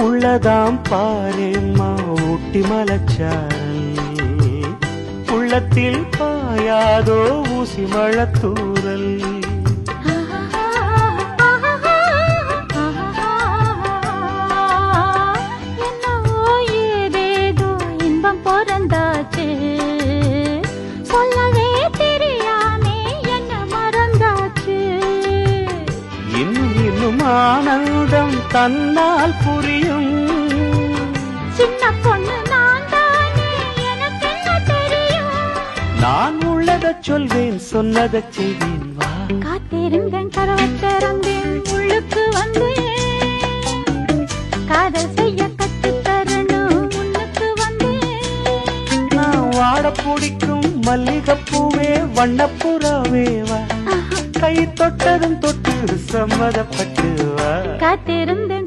உள்ளதாம் பாரேம்மா ஊட்டி மலச்சாரல், உள்ளத்தில் பாயாதோ ஊசி மழத்தூரல். சொல்லவே தெரியாமே என்ன மறந்தாச்சு. இன்னும் இன்னும் ஆனந்தம் தன்னால் புரியும். சின்ன பொண்ணு நான் தானே, எனக்கு என்ன தெரியும். நான் உள்ளதைச் சொல்வேன், சொன்னதைச் செய்வேன். வா காத்திருந்தேன், கதவை திறந்தேன், உள்ளுக்கு வந்தேன். காதல் செய்ய கற்றுத் தரணும், உன்னுக்கு வந்தேன். நான் வாட பிடிக்கும் மல்லிகைப்பூவே வண்ணப்புறாவே வா, கை தொட்டதும் தொட்டு சம்மதப்பட்டு வா. காத்திருந்தேன்.